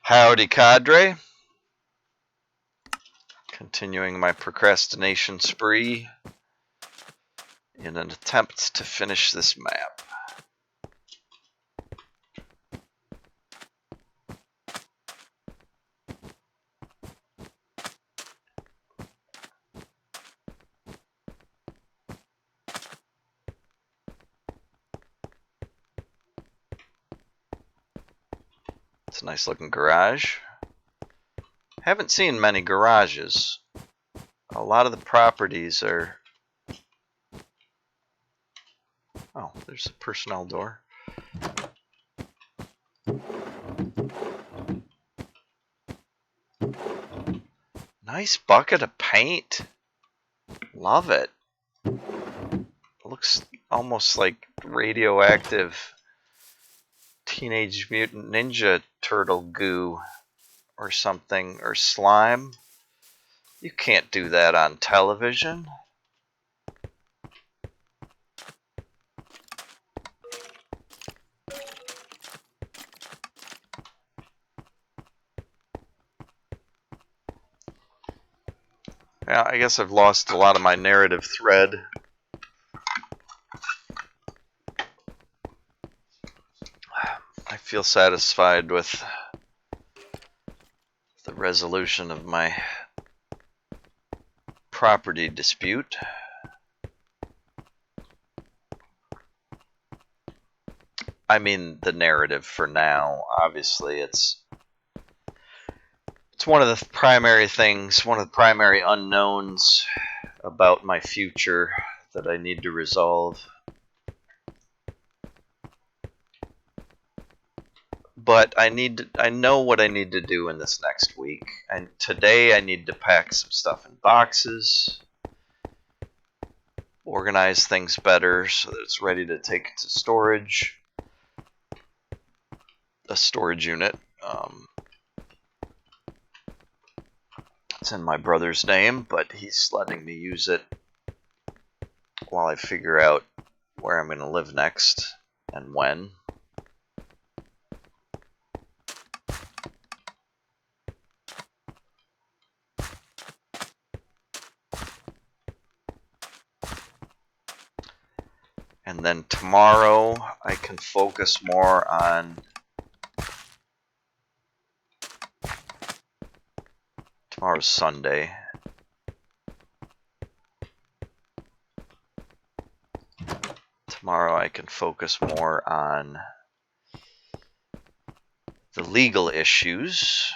Howdy, cadre. Continuing my procrastination spree in an attempt to finish this map. It's a nice looking garage. Haven't seen many garages. A lot of the properties are... Oh, there's a personnel door. Nice bucket of paint. Love it. It looks almost like radioactive Teenage Mutant Ninja Turtle goo or something, or slime. You can't do that on television. Yeah, I guess I've lost a lot of my narrative thread. I feel satisfied with the resolution of my property dispute. I mean, the narrative for now. Obviously, it's one of the primary things, one of the primary unknowns about my future that I need to resolve. But I know what I need to do in this next week. And today I need to pack some stuff in boxes, organize things better so that it's ready to take to storage. A storage unit. It's in my brother's name, but he's letting me use it while I figure out where I'm going to live next and when. And then tomorrow I can focus more on... Tomorrow's Sunday. Tomorrow I can focus more on the legal issues,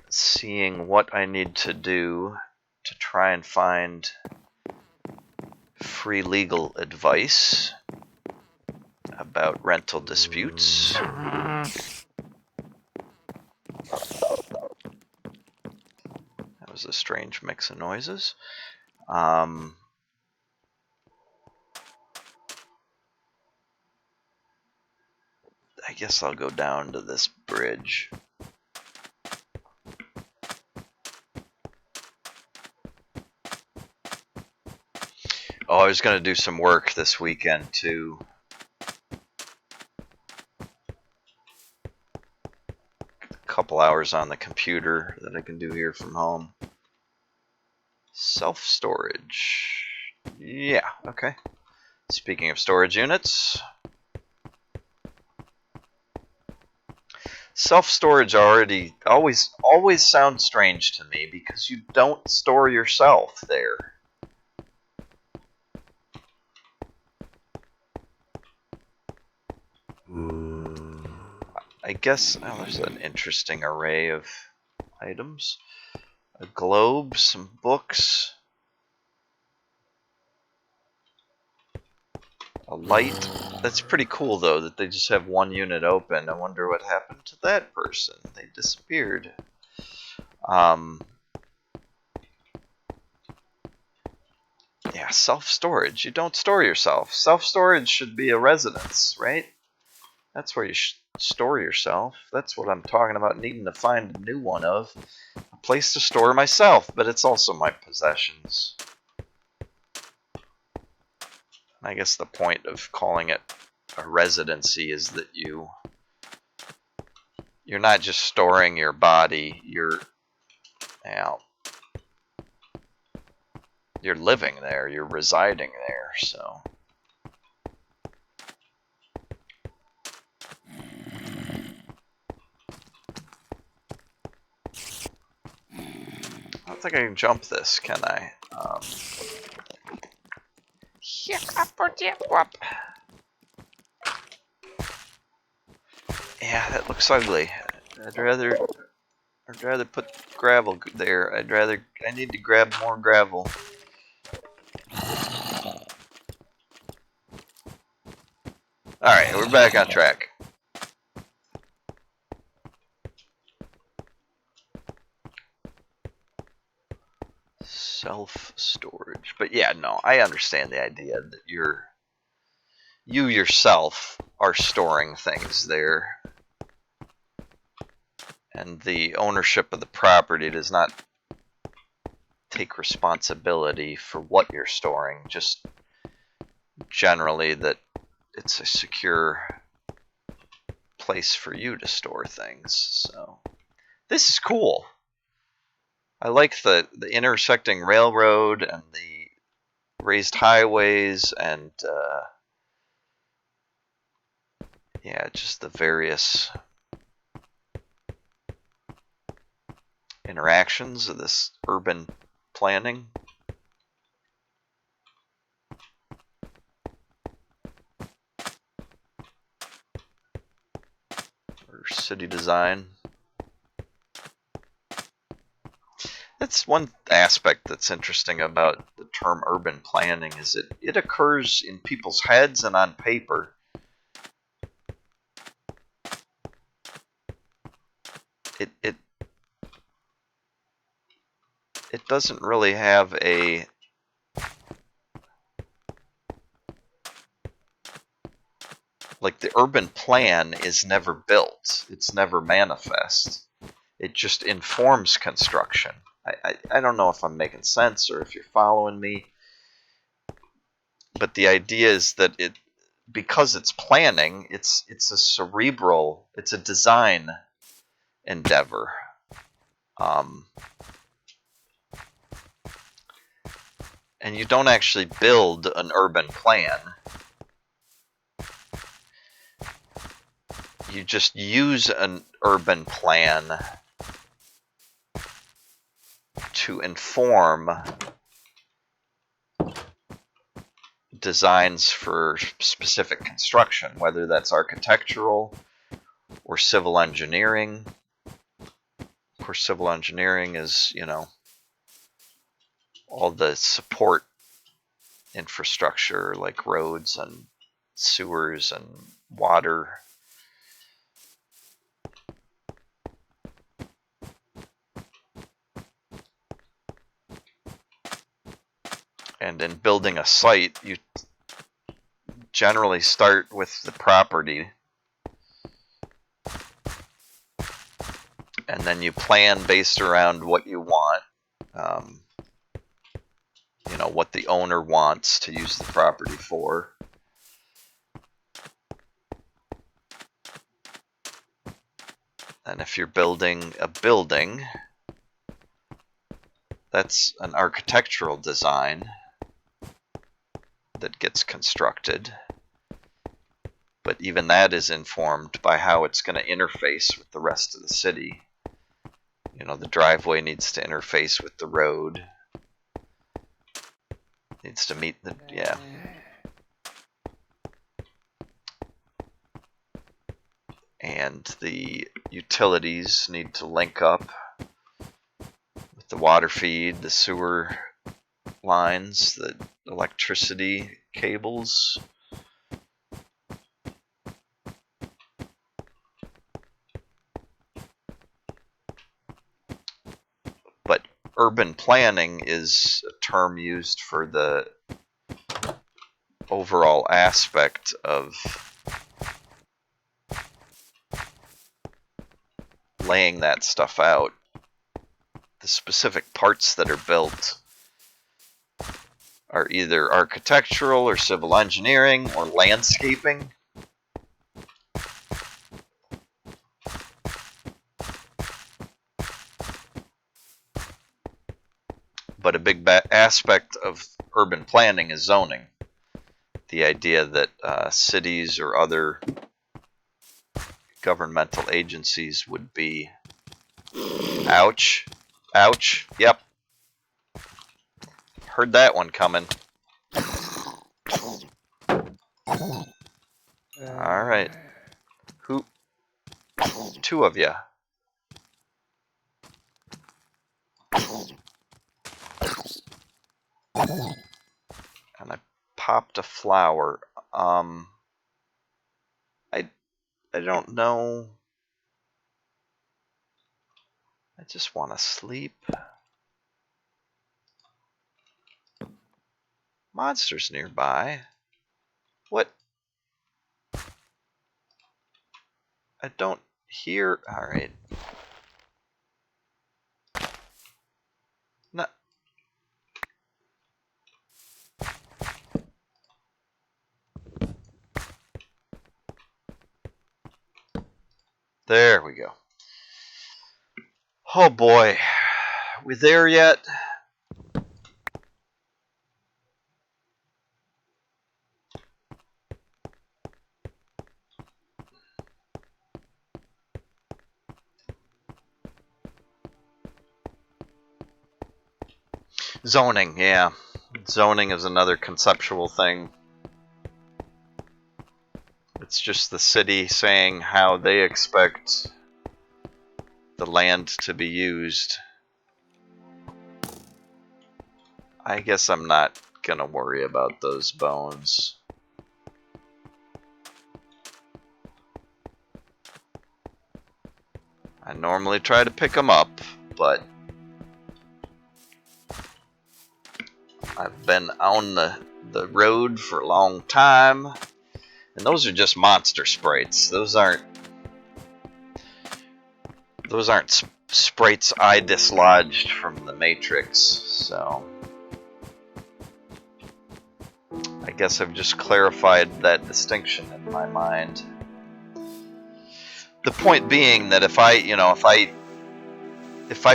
seeing what I need to do to try and find free legal advice about rental disputes. That was a strange mix of noises. I guess I'll go down to this bridge. Oh, I was going to do some work this weekend too. A couple hours on the computer that I can do here from home. Self-storage. Yeah, okay. Speaking of storage units, self-storage always sounds strange to me because you don't store yourself there. I guess there's an interesting array of items. A globe, some books, a light. That's pretty cool though that they just have one unit open. I wonder what happened to that person. They disappeared. Yeah, self-storage. You don't store yourself. Self-storage should be a residence, right? That's where you store yourself. That's what I'm talking about needing to find a new one of. A place to store myself, but it's also my possessions. I guess the point of calling it a residency is that you you're not just storing your body, you're living there, you're residing there, so. I don't think I can jump this, can I? Yeah, that looks ugly. I'd rather put gravel there. I need to grab more gravel. Alright, we're back on track. Self-storage. But yeah, no, I understand the idea that you yourself are storing things there. And the ownership of the property does not take responsibility for what you're storing, just generally that it's a secure place for you to store things. So this is cool. I like the intersecting railroad and the raised highways and yeah, just the various interactions of this urban planning. Or city design. That's one aspect that's interesting about the term urban planning is it occurs in people's heads and on paper. It doesn't really have a like the urban plan is never built. It's never manifest. It just informs construction. I don't know if I'm making sense or if you're following me. But the idea is that because it's planning, it's a cerebral, it's a design endeavor. And you don't actually build an urban plan. You just use an urban plan to inform designs for specific construction, whether that's architectural or civil engineering. Of course, civil engineering is, all the support infrastructure like roads and sewers and water. And in building a site, you generally start with the property. And then you plan based around what you want. What the owner wants to use the property for. And if you're building a building, that's an architectural design that gets constructed. But even that is informed by how it's going to interface with the rest of the city. The driveway needs to interface with the road. Needs to meet the, yeah. And the utilities need to link up with the water feed, the sewer lines, the electricity cables. But urban planning is a term used for the overall aspect of laying that stuff out. The specific parts that are built are either architectural or civil engineering or landscaping. But a big aspect of urban planning is zoning. The idea that cities or other governmental agencies would be... Ouch. Ouch. Yep. Heard that one coming. Alright. Who? Two of you. And I popped a flower. I don't know. I just want to sleep. Monsters nearby. What? I don't hear. Alright. No. There we go. Oh boy. We there yet? Zoning, yeah. Zoning is another conceptual thing. It's just the city saying how they expect the land to be used. I guess I'm not gonna worry about those bones. I normally try to pick them up, but I've been on the road for a long time, and those are just monster sprites. Those aren't sprites I dislodged from the Matrix, so I guess I've just clarified that distinction in my mind. The point being that if I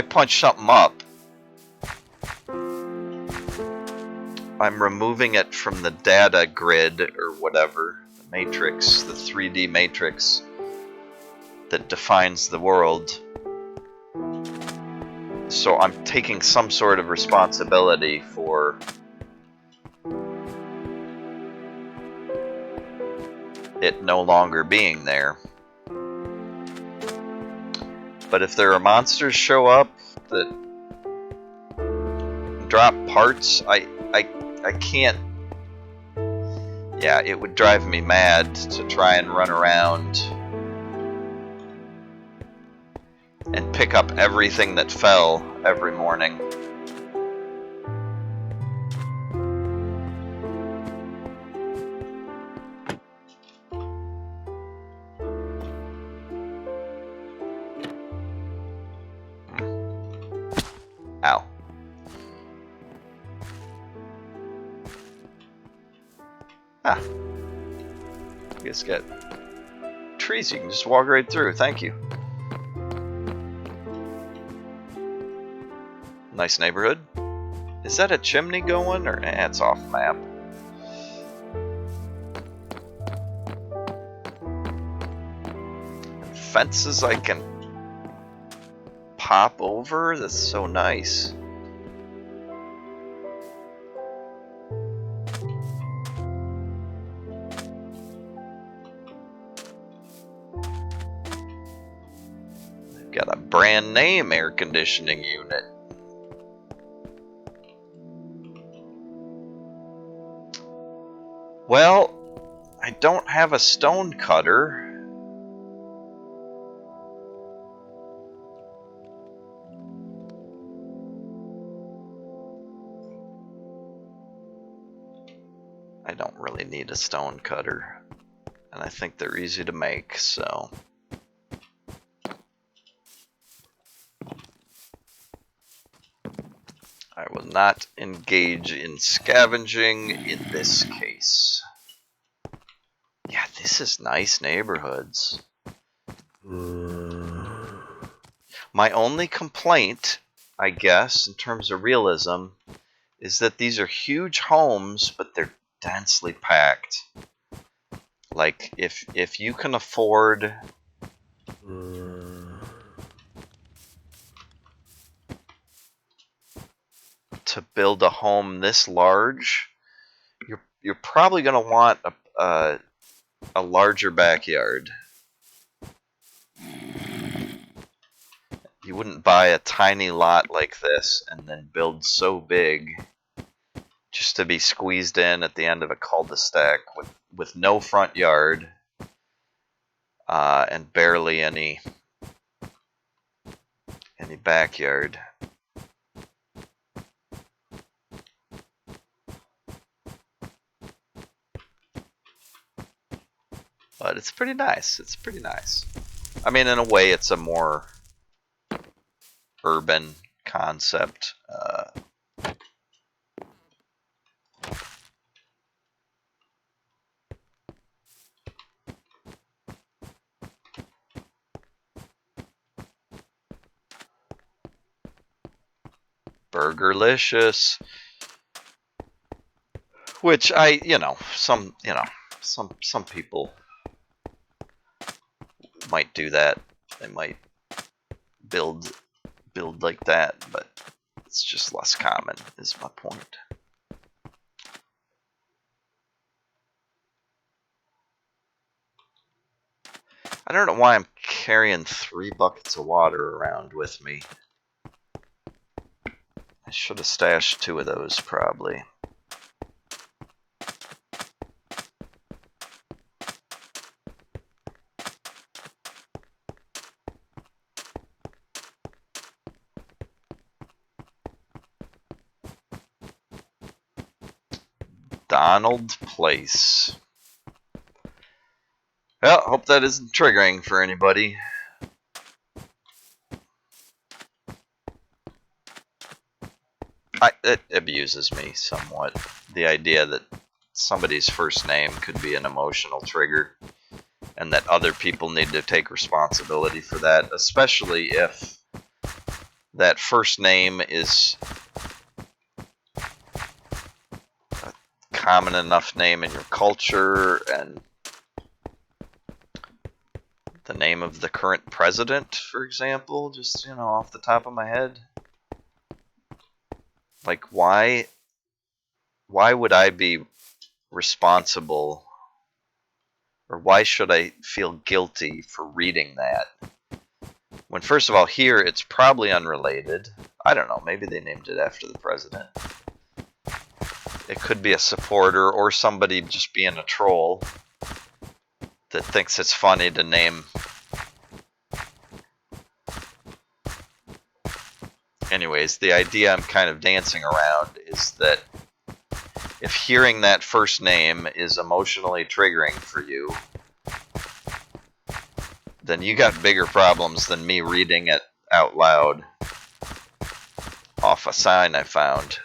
punch something up, I'm removing it from the data grid or whatever, the matrix, the 3D matrix that defines the world. So I'm taking some sort of responsibility for it no longer being there. But if there are monsters show up that drop parts, I can't. Yeah, it would drive me mad to try and run around and pick up everything that fell every morning. Ow. Ah. You guys got trees you can just walk right through. Thank you. Nice neighborhood. Is that a chimney going, or it's off map? Fences I can pop over? That's so nice. I've got a brand name air conditioning unit. Well, I don't have a stone cutter. I don't really need a stone cutter, and I think they're easy to make, so I will not engage in scavenging in this case. Yeah, this is nice neighborhoods. My only complaint I guess, in terms of realism, is that these are huge homes, but they're densely packed. Like, if you can afford to build a home this large, you're probably going to want a larger backyard. You wouldn't buy a tiny lot like this and then build so big just to be squeezed in at the end of a cul-de-sac with no front yard and barely any backyard. But it's pretty nice. It's pretty nice. I mean, in a way, it's a more urban concept. Burgerlicious. Which some people might do that. They might build like that, but it's just less common, is my point. I don't know why I'm carrying 3 buckets of water around with me. I should have stashed 2 of those, probably. Donald Place. Well, hope that isn't triggering for anybody. It abuses me somewhat. The idea that somebody's first name could be an emotional trigger, and that other people need to take responsibility for that, especially if that first name is a common enough name in your culture, and the name of the current president, for example, just, off the top of my head. Like, why would I be responsible, or why should I feel guilty for reading that? When, first of all, here it's probably unrelated. I don't know, maybe they named it after the president. It could be a supporter or somebody just being a troll that thinks it's funny to name. Anyways, the idea I'm kind of dancing around is that if hearing that first name is emotionally triggering for you, then you got bigger problems than me reading it out loud off a sign I found.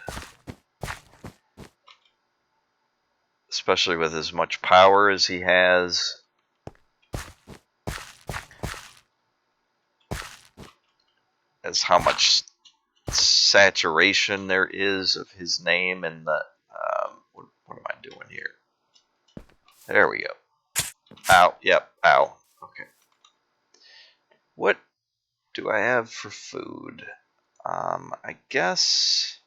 Especially with as much power as he has. As how much saturation there is of his name in the... what am I doing here? There we go. Ow, yep, ow. Okay. What do I have for food? I guess...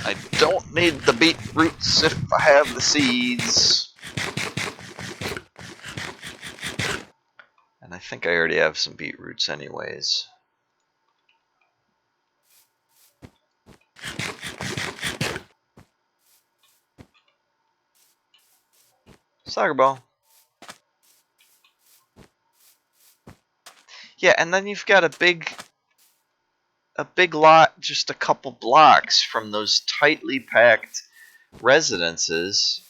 I don't need the beetroots if I have the seeds. And I think I already have some beetroots anyways. Soccer ball. Yeah, and then you've got a big lot just a couple blocks from those tightly packed residences.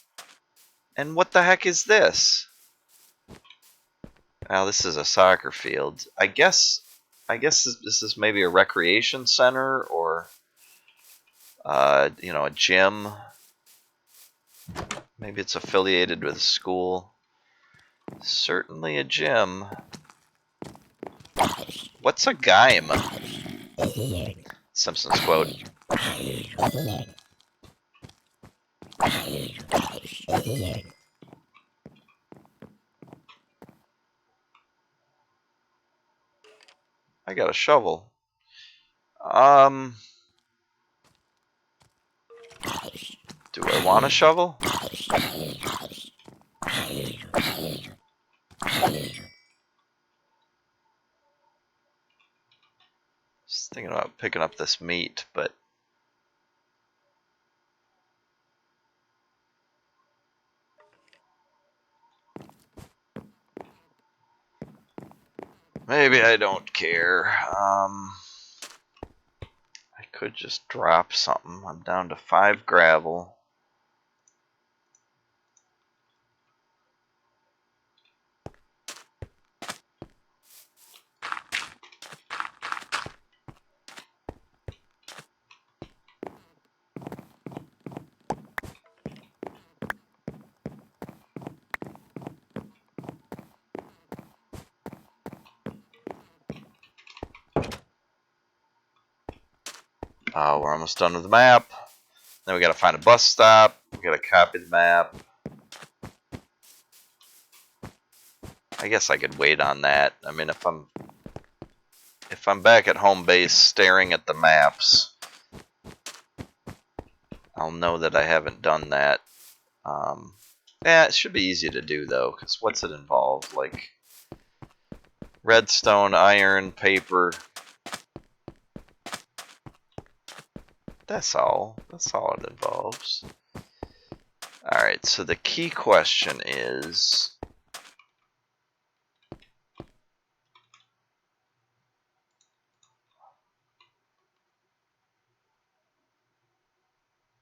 And what the heck is this? Now, this is a soccer field. I guess this is maybe a recreation center or a gym. Maybe it's affiliated with a school. Certainly a gym. What's a gime? Simpsons quote. I got a shovel. Do I want a shovel? Just thinking about picking up this meat, but maybe I don't care. I could just drop something. I'm down to 5 gravel. We're almost done with the map. Then we gotta find a bus stop. We gotta copy the map. I guess I could wait on that. I mean, if I'm back at home base staring at the maps, I'll know that I haven't done that. Yeah, it should be easy to do though, because what's it involve? Like redstone, iron, paper. That's all. That's all it involves. Alright, so the key question is...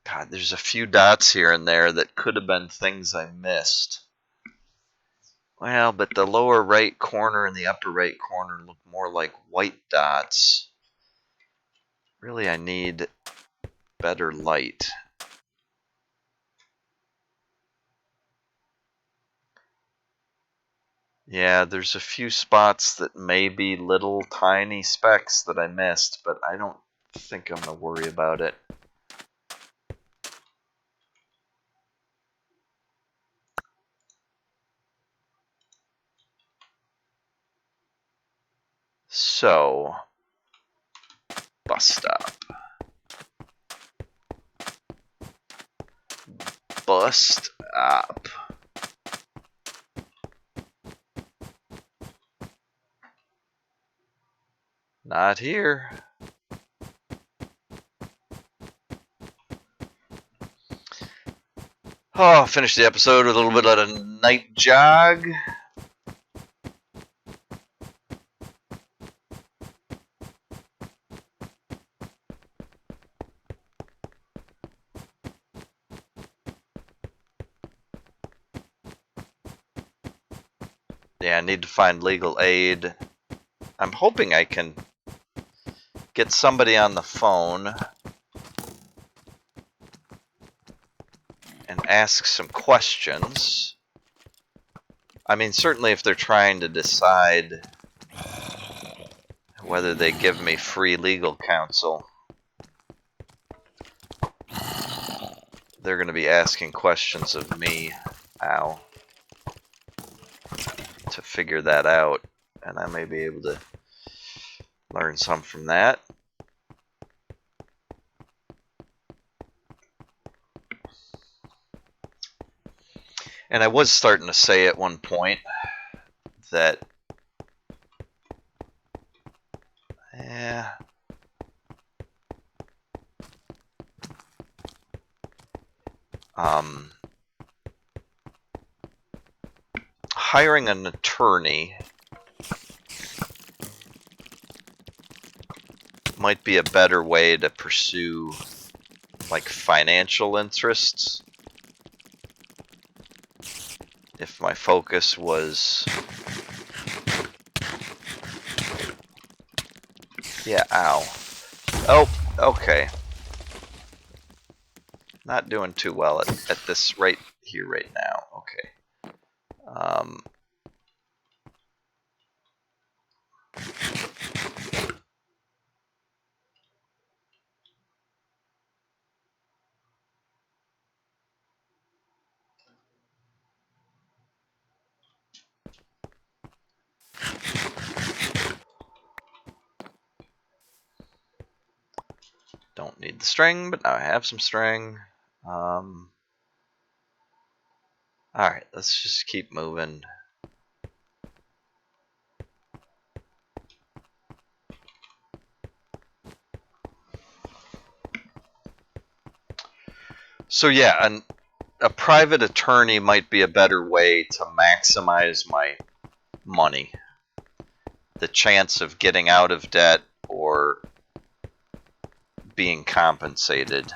God, there's a few dots here and there that could have been things I missed. Well, but the lower right corner and the upper right corner look more like white dots. Really, I need better light. Yeah, there's a few spots that may be little tiny specks that I missed, but I don't think I'm going to worry about it. So, bus stop. Bust up. Not here. Oh, finish the episode with a little bit of a night jog. Yeah, I need to find legal aid. I'm hoping I can get somebody on the phone and ask some questions. I mean, certainly if they're trying to decide whether they give me free legal counsel, they're going to be asking questions of me, Al, to figure that out, and I may be able to learn some from that. And I was starting to say at one point that, hiring an attorney might be a better way to pursue, like, financial interests. If my focus was... Yeah, ow. Oh, okay. Not doing too well at this right here, right now. Okay. don't need the string, but now I have some string. Alright, let's just keep moving. So yeah, a private attorney might be a better way to maximize my money. The chance of getting out of debt or being compensated.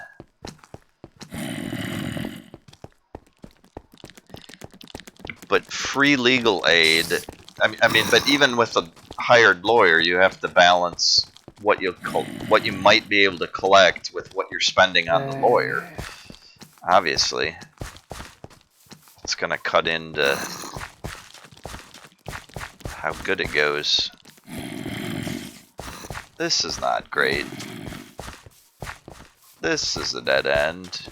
But free legal aid, I mean, but even with a hired lawyer, you have to balance what you might be able to collect with what you're spending on the lawyer. Obviously, it's gonna cut into how good it goes. This is not great. This is a dead end.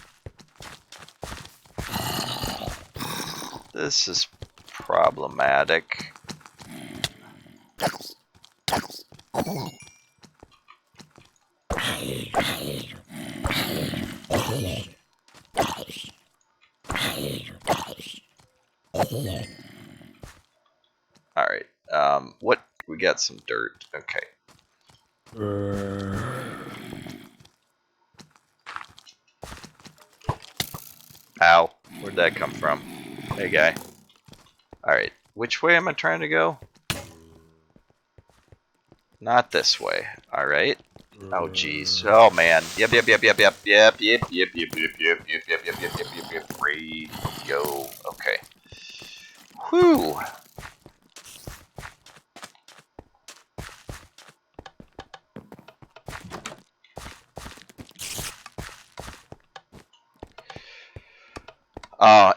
This is problematic. Alright, what? We got some dirt. Okay. Ow. Where'd that come from? Hey, guy. Alright, which way am I trying to go? Not this way. Alright. Oh, jeez. Oh, man. Yep. Radio. Okay. Whew.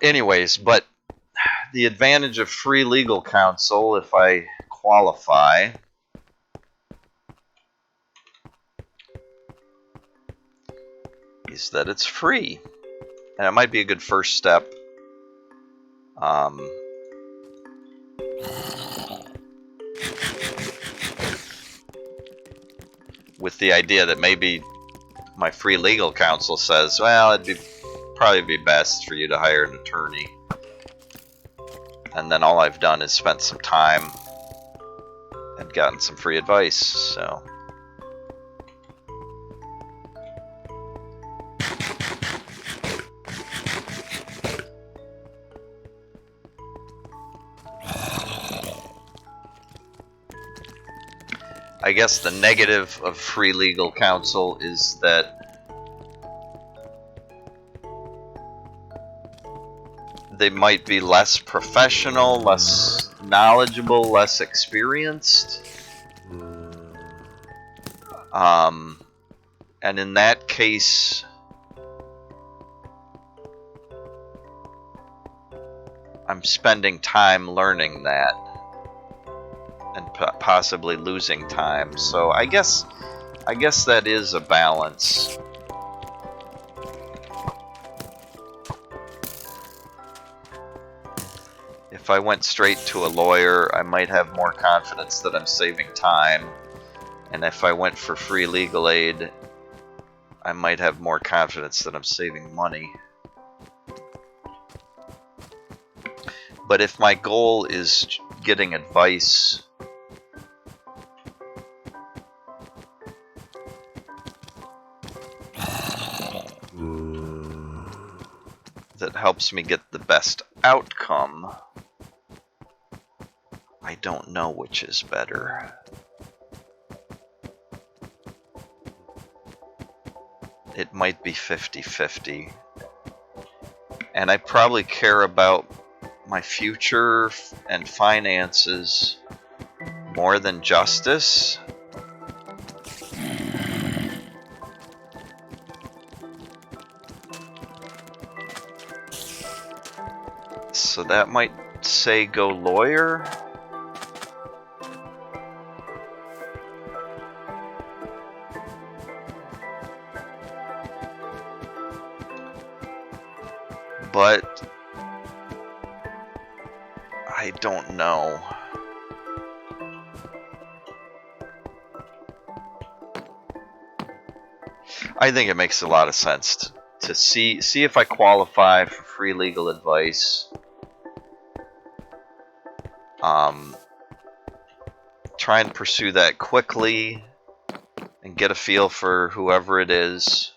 Anyways, but the advantage of free legal counsel, if I qualify, is that it's free. And it might be a good first step. With the idea that maybe my free legal counsel says, well, it'd probably be best for you to hire an attorney. And then all I've done is spent some time and gotten some free advice, so. I guess the negative of free legal counsel is that they might be less professional, less knowledgeable, less experienced. And in that case, I'm spending time learning that and possibly losing time. So I guess that is a balance. If I went straight to a lawyer, I might have more confidence that I'm saving time. And if I went for free legal aid, I might have more confidence that I'm saving money. But if my goal is getting advice, that helps me get the best outcome, I don't know which is better. It might be 50-50. And I probably care about my future and finances more than justice. So that might say go lawyer. But I don't know. I think it makes a lot of sense to see if I qualify for free legal advice. Try and pursue that quickly and get a feel for whoever it is.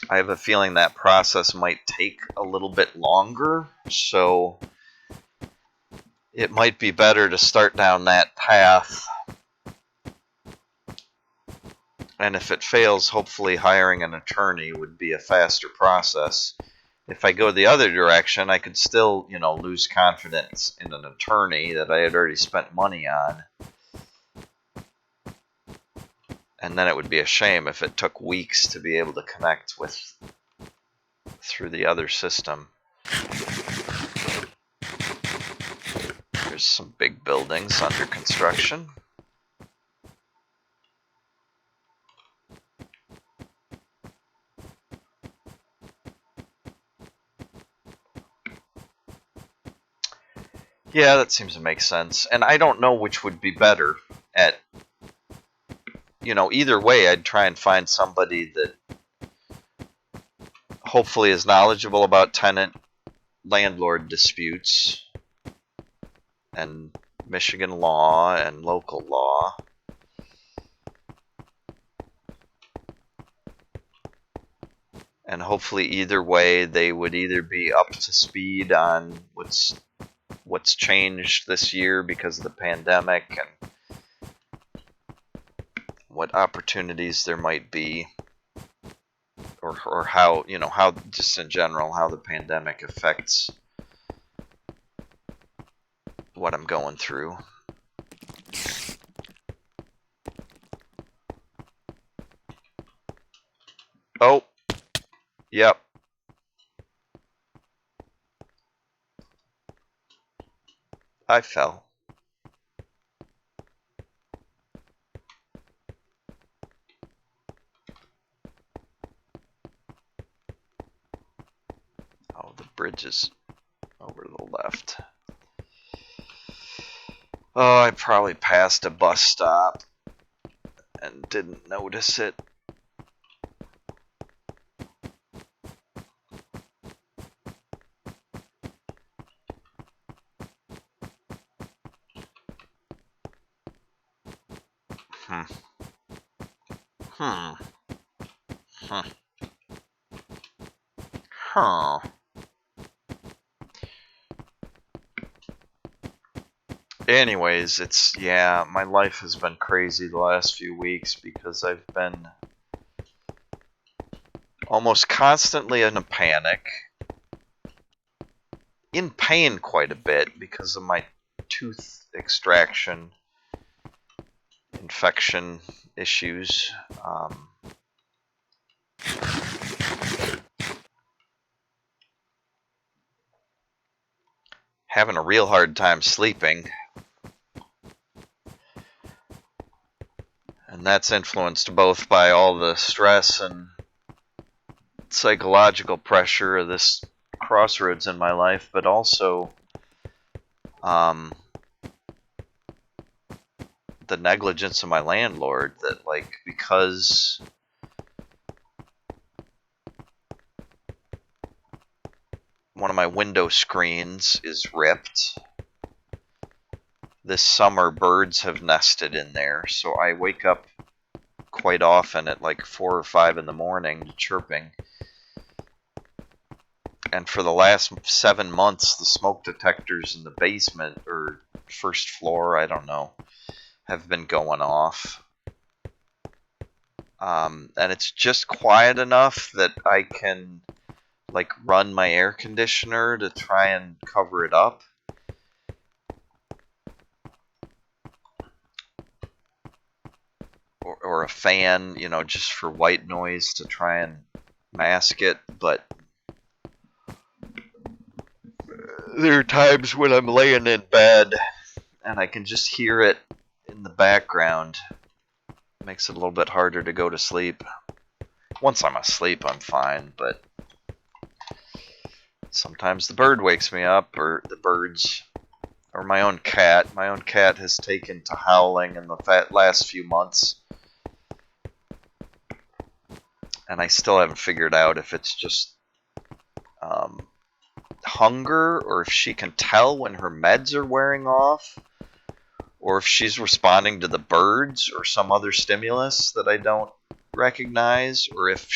I have a feeling that process might take a little bit longer, so it might be better to start down that path. And if it fails, hopefully hiring an attorney would be a faster process. If I go the other direction, I could still, lose confidence in an attorney that I had already spent money on. And then it would be a shame if it took weeks to be able to connect through the other system. There's some big buildings under construction. Yeah, that seems to make sense. And I don't know which would be better at, either way, I'd try and find somebody that hopefully is knowledgeable about tenant-landlord disputes and Michigan law and local law. And hopefully either way, they would either be up to speed on what's changed this year because of the pandemic and what opportunities there might be, or how, how just in general, how the pandemic affects what I'm going through. Oh, yep. I fell. Oh, the bridge is over to the left. Oh, I probably passed a bus stop and didn't notice it. Huh. Anyways, my life has been crazy the last few weeks because I've been almost constantly in a panic, in pain quite a bit because of my tooth extraction infection issues. Having a real hard time sleeping. And that's influenced both by all the stress and psychological pressure of this crossroads in my life, but also the negligence of my landlord, that because one of my window screens is ripped, this summer birds have nested in there, so I wake up quite often at 4 or 5 in the morning chirping. And for the last 7 months, the smoke detectors in the basement or first floor, I don't know, have been going off. And it's just quiet enough that I can run my air conditioner to try and cover it up. Or a fan, just for white noise to try and mask it. But there are times when I'm laying in bed and I can just hear it in the background. It makes it a little bit harder to go to sleep. Once I'm asleep, I'm fine, but sometimes the bird wakes me up, or the birds, or my own cat. My own cat has taken to howling in the last few months. And I still haven't figured out if it's just hunger, or if she can tell when her meds are wearing off, or if she's responding to the birds or some other stimulus that I don't recognize, or if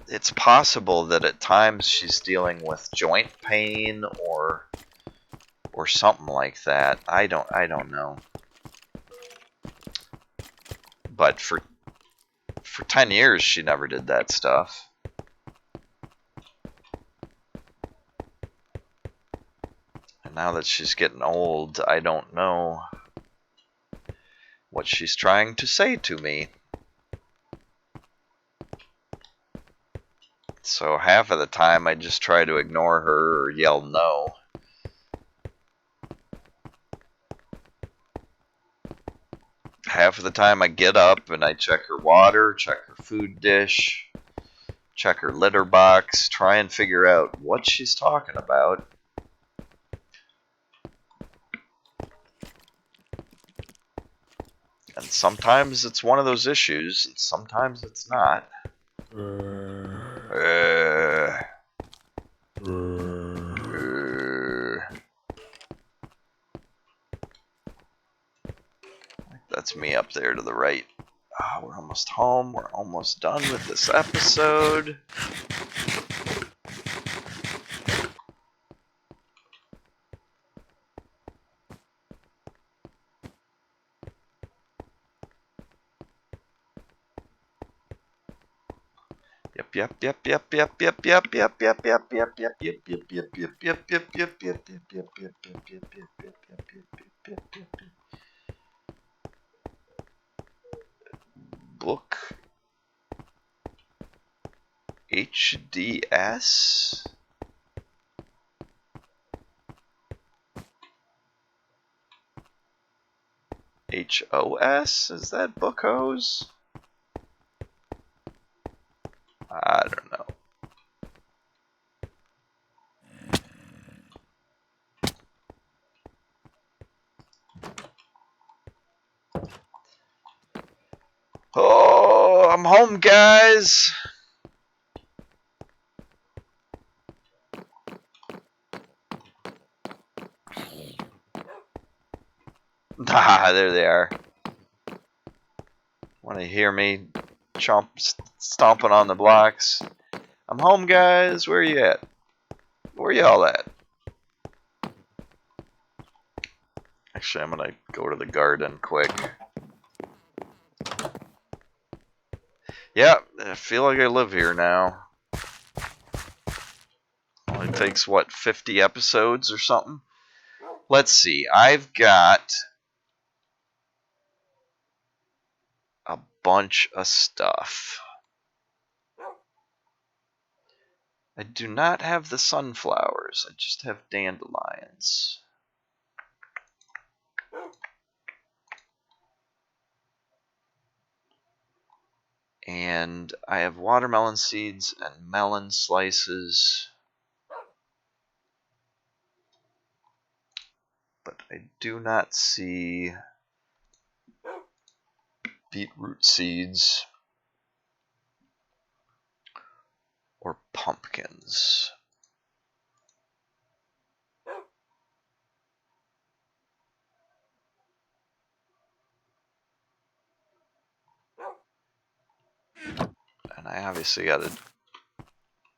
it's possible that at times she's dealing with joint pain or something like that. I don't know. But for 10 years she never did that stuff. And now that she's getting old, I don't know what she's trying to say to me. So half of the time I just try to ignore her or yell no. Half of the time I get up and I check her water, check her food dish, check her litter box, try and figure out what she's talking about. And sometimes it's one of those issues, and sometimes it's not. That's me up there to the right. We're almost home. We're almost done with this episode. Book HDS? HOS? Is that book hose? I don't know. Oh, I'm home, guys. There they are. Want to hear me stomping on the blocks? I'm home, guys. Where are you at? Where y'all at? Actually, I'm gonna go to the garden quick. Yeah, I feel like I live here now. Only takes, what, 50 episodes or something? Let's see. I've got a bunch of stuff. I do not have the sunflowers. I just have dandelions. And I have watermelon seeds and melon slices. But I do not see beetroot seeds or pumpkins. And I obviously got to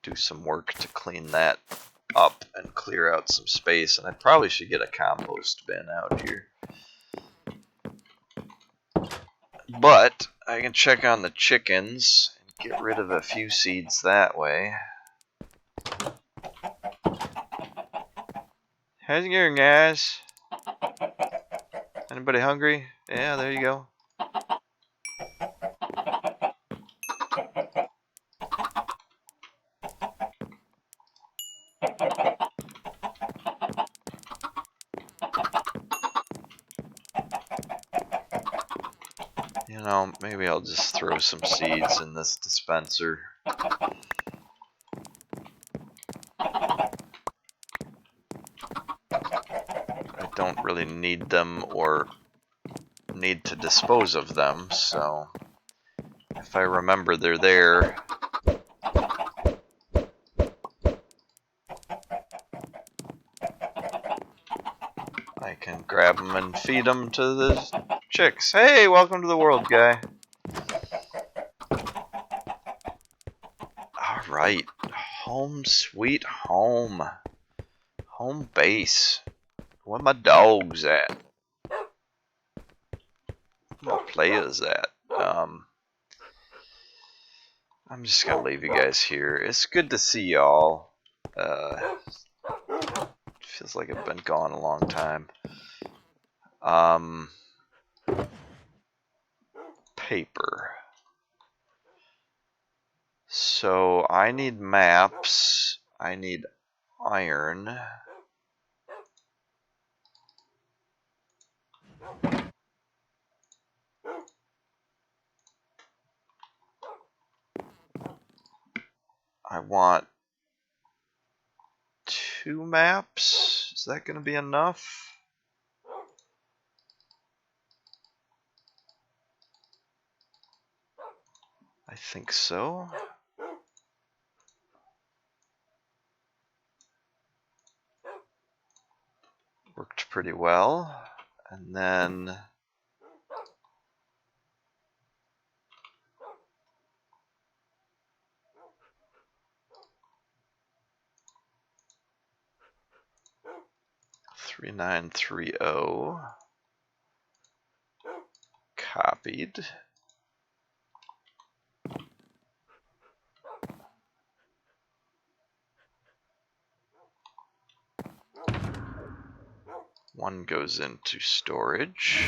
do some work to clean that up and clear out some space. And I probably should get a compost bin out here. But I can check on the chickens and get rid of a few seeds that way. How's it going, guys? Anybody hungry? Yeah, there you go. You know, maybe I'll just throw some seeds in this dispenser. don't really need them or need to dispose of them, so if I remember they're there. I can grab them and feed them to the chicks. Hey, welcome to the world, guy. Alright, home sweet home. Home base. Where my dogs at? Where my players at? I'm just gonna leave you guys here. It's good to see y'all. Feels like I've been gone a long time. Paper. So I need maps. I need iron. I want 2 maps. Is that going to be enough? I think so. Worked pretty well. And then three nine 3930 copied. One goes into storage.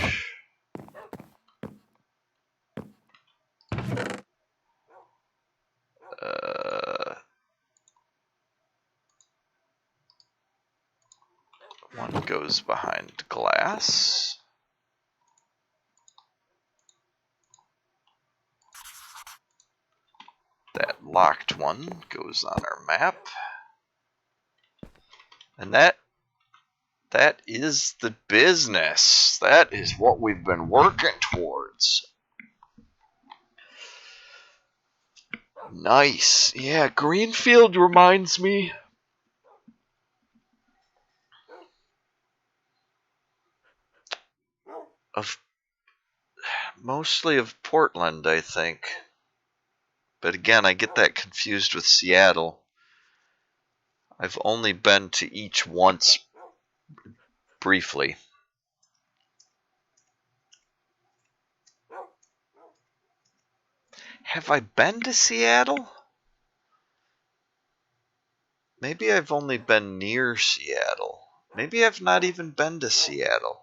One goes behind glass. That locked one goes on our map. And that is the business. That is what we've been working towards. Nice. Yeah, Greenfield reminds me of mostly of Portland, I think. But again, I get that confused with Seattle. I've only been to each once briefly. Have I been to Seattle? Maybe I've only been near Seattle. Maybe I've not even been to Seattle.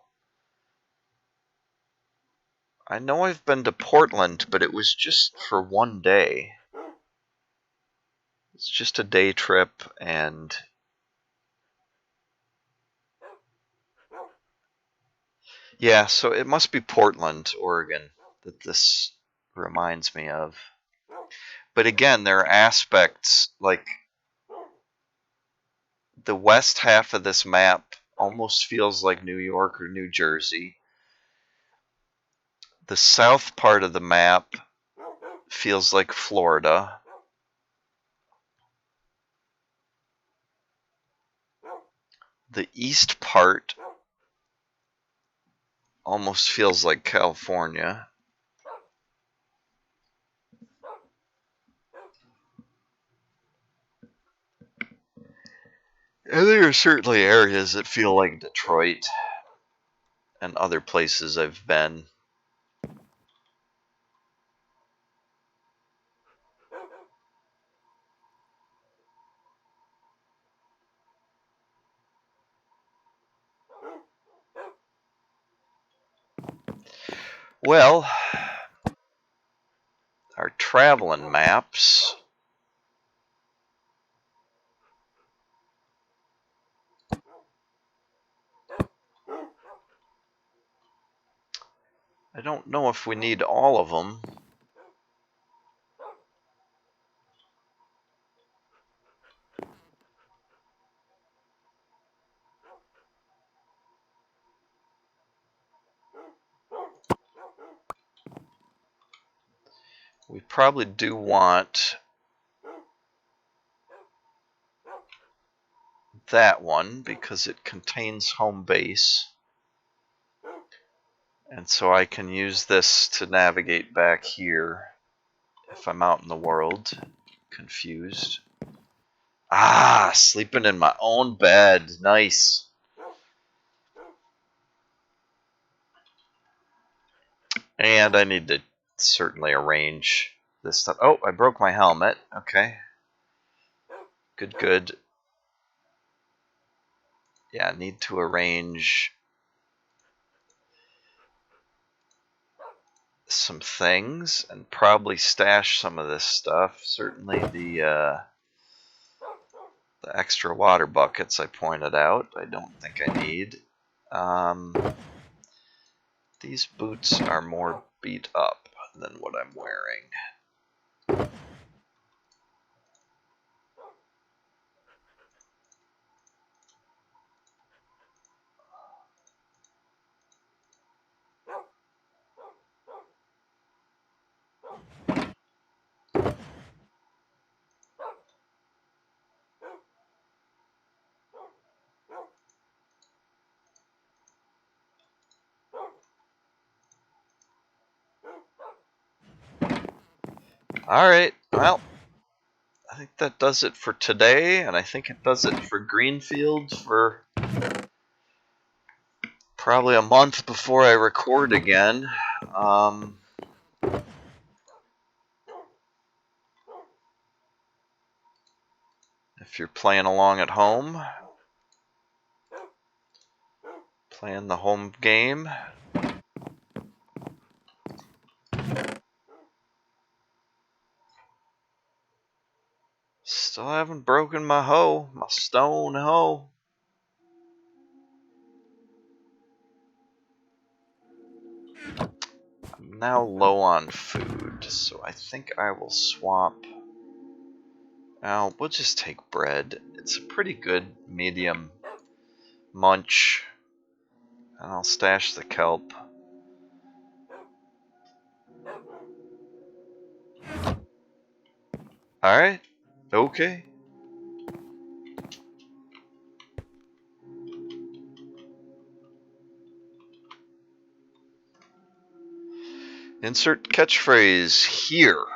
I know I've been to Portland, but it was just for one day. It's just a day trip, and yeah, so it must be Portland, Oregon, that this reminds me of. But again, there are aspects, like the west half of this map almost feels like New York or New Jersey. The south part of the map feels like Florida. The east part almost feels like California. And there are certainly areas that feel like Detroit and other places I've been. Well, our traveling maps. I don't know if we need all of them. We probably do want that one because it contains home base. And so I can use this to navigate back here if I'm out in the world confused. Ah, sleeping in my own bed. Nice. And I need to certainly arrange this stuff. Oh, I broke my helmet. Okay. Good, good. Yeah, I need to arrange some things and probably stash some of this stuff. Certainly the extra water buckets I pointed out, I don't think I need. These boots are more beat up than what I'm wearing. Alright, well, I think that does it for today, and I think it does it for Greenfield for probably a month before I record again. If you're playing along at home, playing the home game, still haven't broken my hoe, my stone hoe. I'm now low on food, so I think I will swap. We'll just take bread. It's a pretty good medium munch. And I'll stash the kelp. Alright. Okay. Insert catchphrase here.